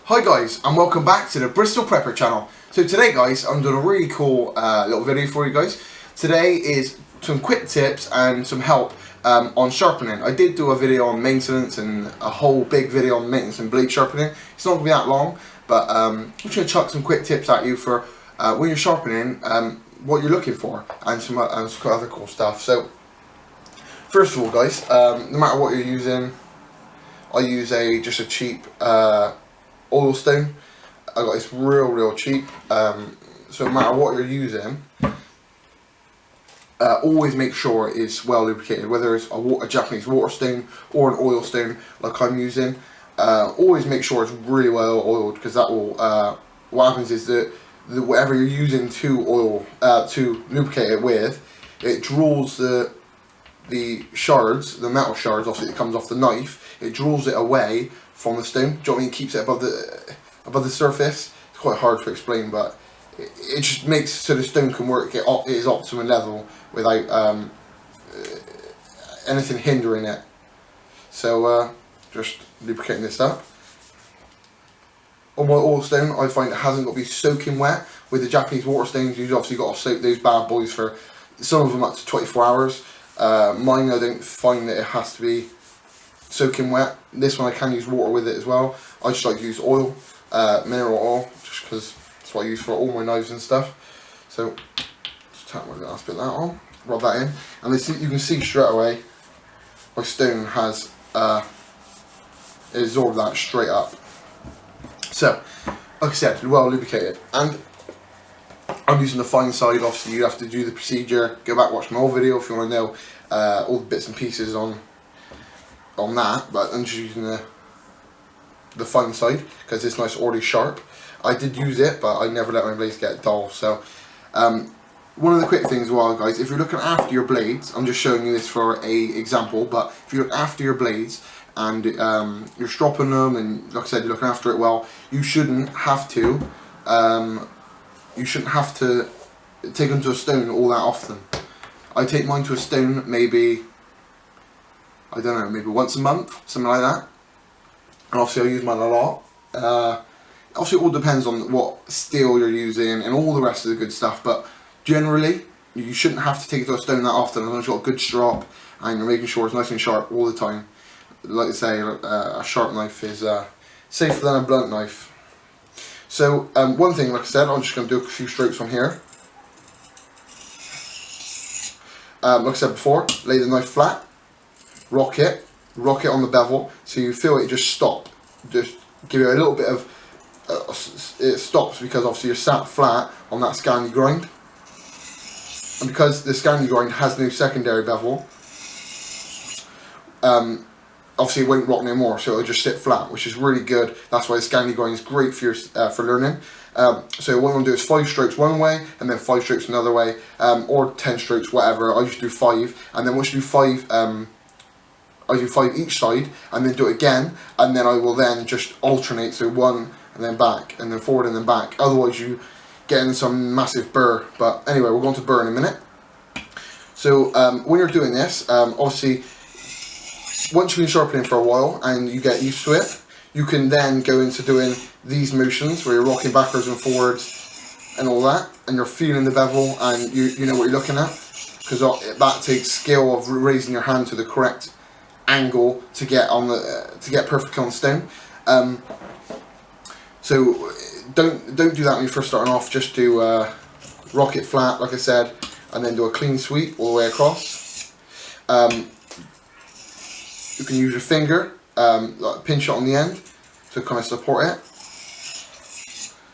Hi guys, and welcome back to the Bristol Prepper channel. So today guys, I'm doing a really cool little video for you guys. Today is some quick tips and some help on sharpening. I did do a video on maintenance and a whole big video on maintenance and blade sharpening. It's not going to be that long, but I'm just going to chuck some quick tips at you for when you're sharpening, what you're looking for, and some other cool stuff. So first of all guys, no matter what you're using, I use just a cheap oil stone. I got this real cheap, so no matter what you're using, always make sure it's well lubricated, whether it's a Japanese water stone or an oil stone like I'm using. Always make sure it's really well oiled, because that will what happens is that whatever you're using to lubricate it with, it draws the shards, the metal shards, obviously it comes off the knife, it draws it away from the stone. Do you know what I mean? It keeps it above the surface. It's quite hard to explain, but it just makes so the stone can work at its optimum level without anything hindering it. So just lubricating this up. On my oil stone, I find it hasn't got to be soaking wet. With the Japanese water stones, you've obviously got to soak those bad boys for some of them up to 24 hours. Mine, I don't find that it has to be soaking wet. This one I can use water with it as well. I just like to use oil, mineral oil, just because that's what I use for all my knives and stuff. So just tap my last bit of that on, rub that in, and you can see straight away my stone has absorbed that straight up. So like I said, well lubricated, and I'm using the fine side. Obviously you have to do the procedure, go back watch my old video if you want to know all the bits and pieces on that, but I'm just using the fine side because it's nice already sharp. I did use it, but I never let my blades get dull. So one of the quick things as well guys, if you're looking after your blades, I'm just showing you this for a example, but if you look after your blades and you're stropping them, and like I said, you're looking after it well, you shouldn't have to take them to a stone all that often. I take mine to a stone maybe, I don't know, maybe once a month, something like that. And obviously I use mine a lot. Obviously it all depends on what steel you're using and all the rest of the good stuff, but generally you shouldn't have to take it to a stone that often as long as you've got a good strop and you're making sure it's nice and sharp all the time. Like I say, a sharp knife is safer than a blunt knife. So one thing, like I said, I'm just going to do a few strokes on here. Like I said before, lay the knife flat, rock it on the bevel so you feel it just stop. Just give it a little bit of it stops, because obviously you're sat flat on that Scandi grind, and because the Scandi grind has no secondary bevel, obviously it won't rock no more, so it'll just sit flat, which is really good. That's why the Scandi grind is great for for learning. So what I'm going to do is 5 strokes one way and then 5 strokes another way, or 10 strokes, whatever. I just do 5, and then once you do 5, I do 5 each side, and then do it again, and then I will then just alternate, so 1 and then back, and then forward and then back. Otherwise you get in some massive burr. But anyway, we're going to burr in a minute. So when you're doing this, obviously once you've been sharpening for a while and you get used to it, you can then go into doing these motions where you're rocking backwards and forwards and all that, and you're feeling the bevel and you know what you're looking at, because that takes skill of raising your hand to the correct angle to get perfectly on the stone. So don't do that when you're first starting off. Just do rock it flat, like I said, and then do a clean sweep all the way across. You can use your finger, like pinch it on the end to kind of support it.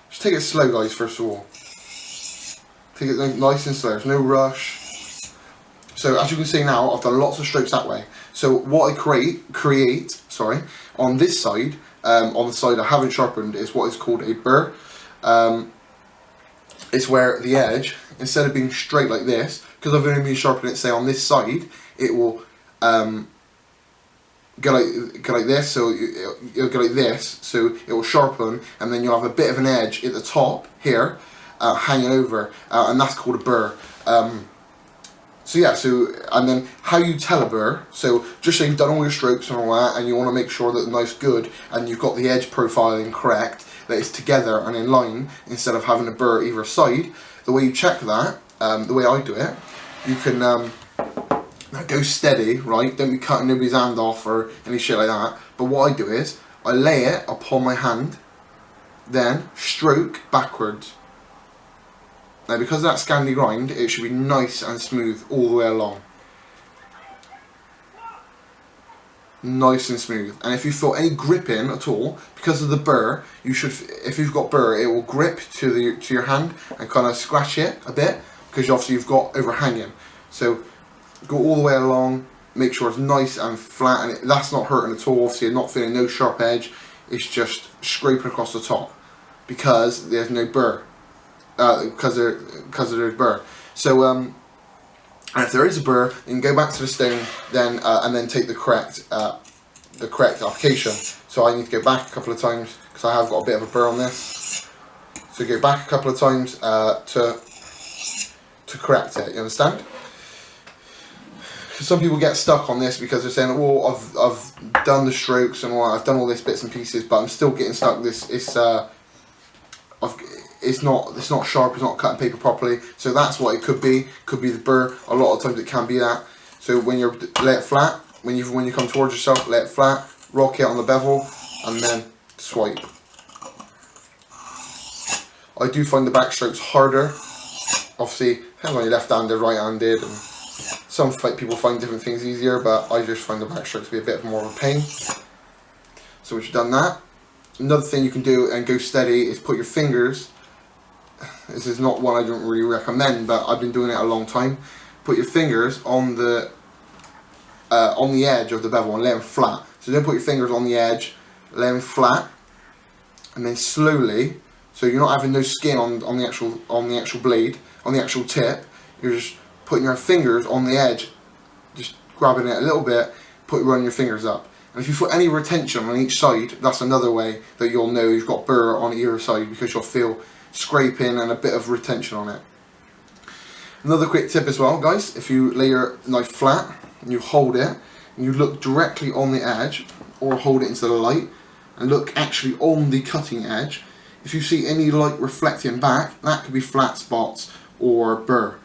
Just take it slow guys, first of all. Take it nice and slow, there's no rush. So as you can see now, I've done lots of strokes that way. So what I create on this side, on the side I haven't sharpened, is what is called a burr. It's where the edge, instead of being straight like this, because I've only been sharpening it, say on this side, it will go like this, so it'll go like this, so it will sharpen, and then you'll have a bit of an edge at the top here, hanging over, and that's called a burr. So yeah, and then how you tell a burr, so just say you've done all your strokes and all that, and you want to make sure that the knife's good, and you've got the edge profiling correct, that it's together and in line, instead of having a burr either side. The way you check that, the way I do it, you can now go steady, right? Don't be cutting nobody's hand off or any shit like that. But what I do is, I lay it upon my hand, then stroke backwards. Now because of that Scandi grind, it should be nice and smooth all the way along. Nice and smooth. And if you feel any gripping at all, because of the burr, you should, if you've got burr, it will grip to your hand and kind of scratch it a bit, because obviously you've got overhanging. So go all the way along, make sure it's nice and flat, and that's not hurting at all. Obviously you're not feeling no sharp edge, it's just scraping across the top, because there's no burr. Because there's burr. So and if there is a burr, you can go back to the stone, then and then take the correct application. So I need to go back a couple of times because I have got a bit of a burr on this. So go back a couple of times to correct it. You understand? Some people get stuck on this because they're saying, "Oh, I've done the strokes and all, I've done all this bits and pieces, but I'm still getting stuck." It's not sharp, it's not cutting paper properly. So that's what it could be. Could be the burr. A lot of times it can be that. So when you're lay it flat, when you come towards yourself, lay it flat, rock it on the bevel, and then swipe. I do find the backstrokes harder. Obviously, depends on your left-handed, right-handed, and some people find different things easier, but I just find the backstrokes to be a bit more of a pain. So once you've done that, another thing you can do and go steady is put your fingers. This is not one I don't really recommend, but I've been doing it a long time. Put your fingers on the edge of the bevel and lay them flat. So don't put your fingers on the edge, lay them flat, and then slowly. So you're not having no skin on the actual blade, on the actual tip. You're just putting your fingers on the edge, just grabbing it a little bit, running your fingers up. And if you feel any retention on each side, that's another way that you'll know you've got burr on either side, because you'll feel scraping and a bit of retention on it. Another quick tip as well, guys, if you lay your knife flat and you hold it and you look directly on the edge, or hold it into the light and look actually on the cutting edge, if you see any light reflecting back, that could be flat spots or burr.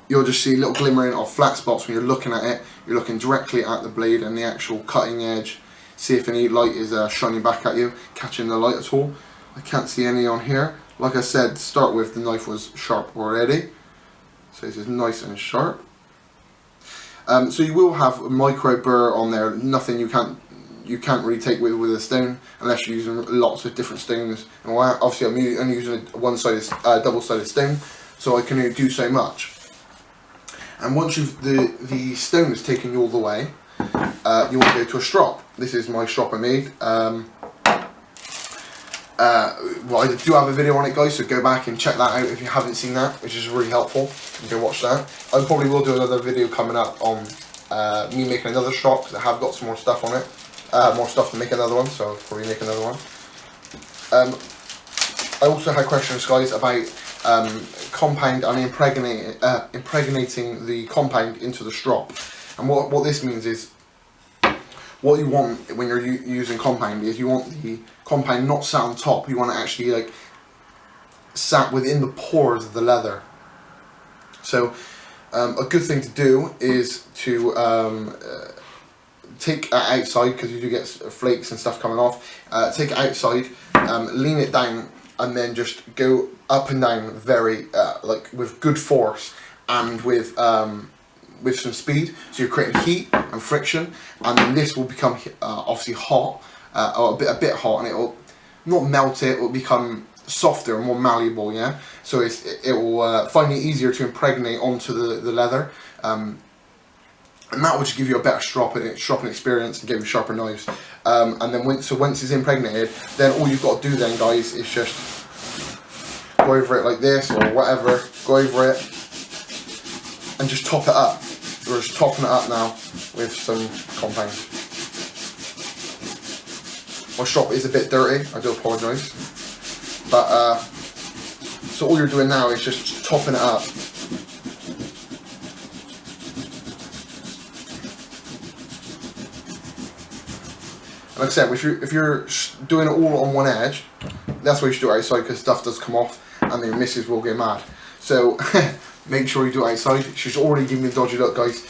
You'll just see a little glimmering of flat spots when you're looking at it. You're looking directly at the blade and the actual cutting edge. See if any light is shining back at you, catching the light at all. I can't see any on here. Like I said, to start with, the knife was sharp already. So this is nice and sharp. So you will have a micro burr on there. Nothing you can't really take with a stone, unless you're using lots of different stones. And obviously I'm only using a one-sided, double-sided stone, so I can only do so much. And once the stone has taken you all the way, you want to go to a strop. This is my strop I made. Well, I do have a video on it, guys, so go back and check that out if you haven't seen that, which is really helpful. You can watch that. I probably will do another video coming up on me making another strop, because I have got some more stuff on it. More stuff to make another one, so I'll probably make another one. I also had questions, guys, about compound and impregnating the compound into the strop. And what this means is, what you want when you're using compound is you want the compound not sat on top. You want it actually like sat within the pores of the leather. So a good thing to do is to take it outside, because you do get flakes and stuff coming off. Take it outside, lean it down, and then just go up and down very like with good force and with some speed. So you're creating heat and friction, and then this will become obviously hot, or a bit hot, and it will not melt it. It will become softer and more malleable. Yeah. So it will find it easier to impregnate onto the leather. And that will just give you a better stropping experience and give you sharper knives. And then once it's impregnated, then all you've got to do then, guys, is just go over it like this or whatever. Go over it and just top it up. We're just topping it up now with some compound. My strop is a bit dirty, I do apologise. But so all you're doing now is just topping it up like I said, if you're doing it all on one edge, that's why you should do it outside, because stuff does come off and then your missus will get mad. So make sure you do it outside. She's already giving me a dodgy look, guys.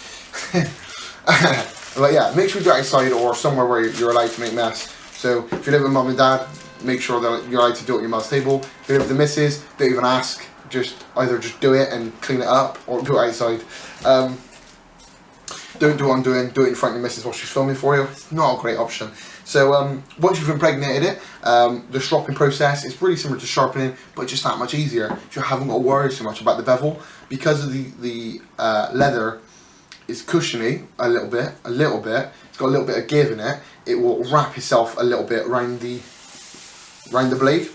But yeah, make sure you do it outside or somewhere where you're allowed to make mess. So if you live with mum and dad, make sure that you're allowed to do it at your mum's table. If you live with the missus, don't even ask. Either just do it and clean it up, or do it outside. Don't do what I'm doing. Do it in front of your missus while she's filming for you. It's not a great option. So once you've impregnated it, the stropping process is really similar to sharpening, but just that much easier. You haven't got to worry so much about the bevel, because of the leather is cushiony a little bit. It's got a little bit of give in it. It will wrap itself a little bit around the blade.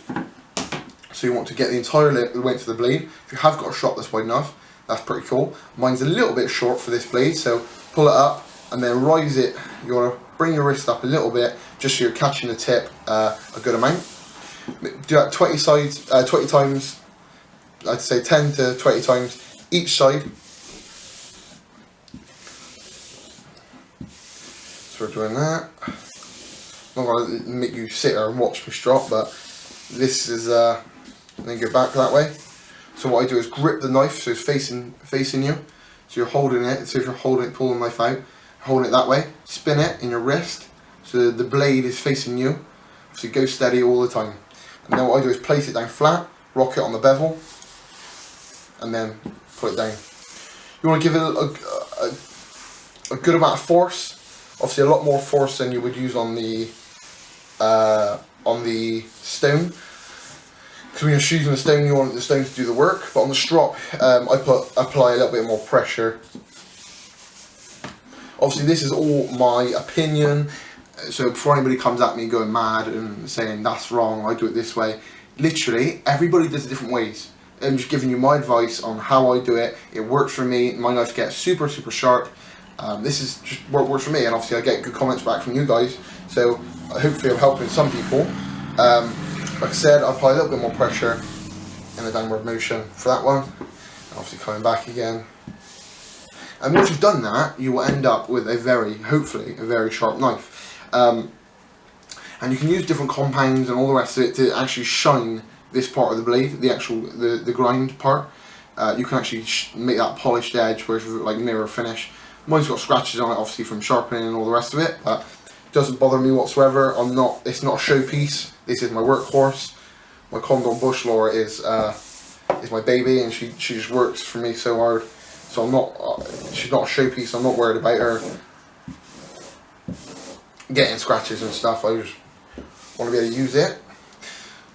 So you want to get the entire length of the blade. If you have got a strop that's wide enough, that's pretty cool. Mine's a little bit short for this blade, so pull it up and then rise it. You want to bring your wrist up a little bit, just so you're catching the tip a good amount. Do that 20 times, I'd say 10 to 20 times each side. So we're doing that. I'm not going to make you sit there and watch me strop, but this is, then go back that way. So what I do is grip the knife so it's facing you. So you're holding it, so if you're holding it, pulling the knife out, holding it that way, spin it in your wrist so the blade is facing you. So you go steady all the time. And then what I do is place it down flat, rock it on the bevel, and then put it down. You want to give it a good amount of force. Obviously a lot more force than you would use on the stone. Because when you're shooting the stone, you want the stone to do the work. But on the strop, I apply a little bit more pressure. Obviously this is all my opinion. So before anybody comes at me going mad and saying that's wrong, I do it this way. Literally, everybody does it different ways. I'm just giving you my advice on how I do it. It works for me. My knife gets super sharp. This is just what works for me, and obviously I get good comments back from you guys. So hopefully I'm helping some people. Like I said, I apply a little bit more pressure in a downward motion for that one. And obviously coming back again. And once you've done that, you will end up with hopefully a very sharp knife. And you can use different compounds and all the rest of it to actually shine this part of the blade, the grind part. You can actually make that polished edge where it's like mirror finish. Mine's got scratches on it, obviously from sharpening and all the rest of it, but it doesn't bother me whatsoever. It's not a showpiece. This is my workhorse. My Condor bush law is my baby, and she just works for me so hard. So she's not a showpiece. I'm not worried about her getting scratches and stuff. I just want to be able to use it.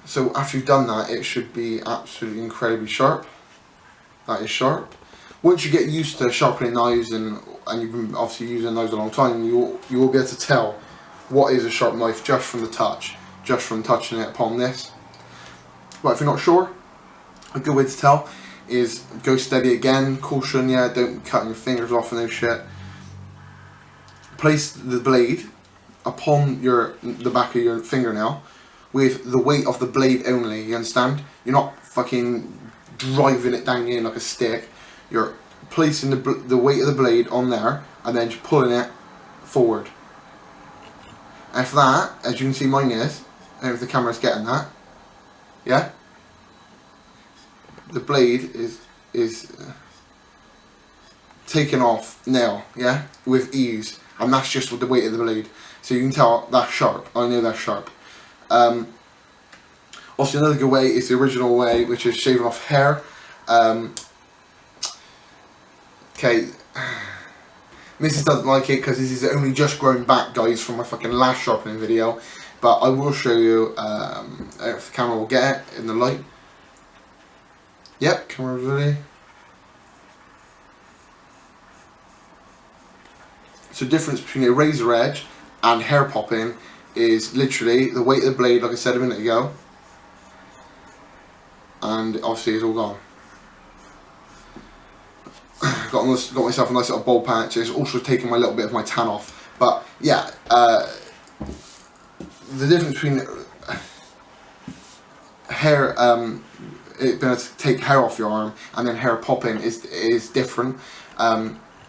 So after you've done that, it should be absolutely incredibly sharp. That is sharp. Once you get used to sharpening knives and you've been obviously using knives a long time, you will be able to tell what is a sharp knife just from the touch, just from touching it upon this. But if you're not sure, a good way to tell is go steady again, caution, yeah, don't cut your fingers off and no shit. Place the blade upon the back of your fingernail with the weight of the blade only, you understand? You're not fucking driving it down in like a stick. You're placing the weight of the blade on there and then just pulling it forward. And for that, as you can see mine is, I don't know if the camera's getting that, yeah? The blade is taken off now, yeah? With ease. And that's just with the weight of the blade. So you can tell that's sharp. I know that's sharp. Also another good way is the original way, which is shaving off hair. Okay, Mrs. doesn't like it because this is only just grown back, guys, from my fucking last sharpening video. But I will show you if the camera will get it in the light. Yep, camera's ready. So the difference between a razor edge and hair popping is literally the weight of the blade, like I said a minute ago. And obviously it's all gone. Got myself a nice little bald patch. It's also taking my little bit of my tan off. But yeah, the difference between hair, being able to take hair off your arm and then hair popping is different.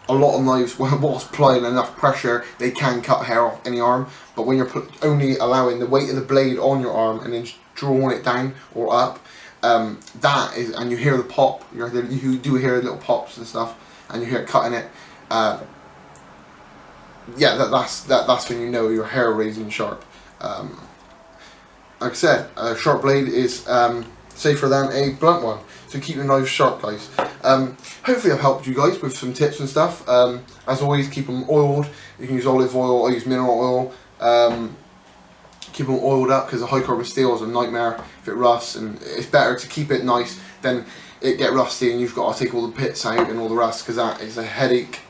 a lot of knives, whilst applying enough pressure, they can cut hair off any arm. But when you're only allowing the weight of the blade on your arm and then drawing it down or up, that is, and you hear the pop, you do hear little pops and stuff, and you hear it cutting it. Yeah, that's when you know your hair razor sharp. Like I said, a sharp blade is safer than a blunt one, so keep your knives sharp, guys. Hopefully I've helped you guys with some tips and stuff. As always, keep them oiled. You can use olive oil, I use mineral oil. Keep them oiled up, because a high carbon steel is a nightmare if it rusts, and it's better to keep it nice than it get rusty and you've got to take all the pits out and all the rust, because that is a headache,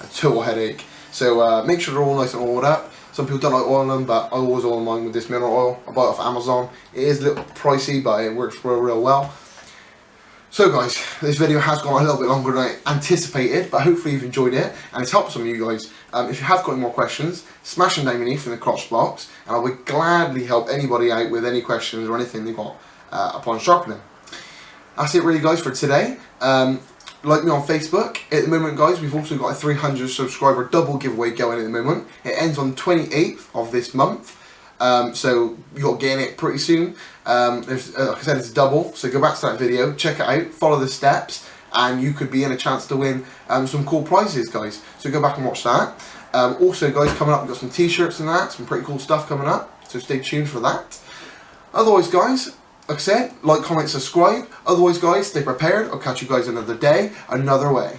a total headache. So make sure they're all nice and oiled up. Some people don't like oiling them, but I always oil mine with this mineral oil. I buy it off Amazon. It is a little pricey, but it works real well. So guys, this video has gone a little bit longer than I anticipated, but hopefully you've enjoyed it and it's helped some of you guys. If you have got any more questions, smash them down beneath in the crotch box, and I would gladly help anybody out with any questions or anything they've got upon sharpening. That's it really, guys, for today. Like me on Facebook. At the moment, guys, we've also got a 300 subscriber double giveaway going at the moment. It ends on the 28th of this month. So you're getting it pretty soon. There's, like I said, it's a double, so go back to that video, check it out, follow the steps, and you could be in a chance to win some cool prizes, guys. So go back and watch that. Also, guys, coming up, we've got some t-shirts and that, some pretty cool stuff coming up, so stay tuned for that. Otherwise, guys, like I said, like, comment, subscribe. Otherwise, guys, stay prepared. I'll catch you guys another day, another way.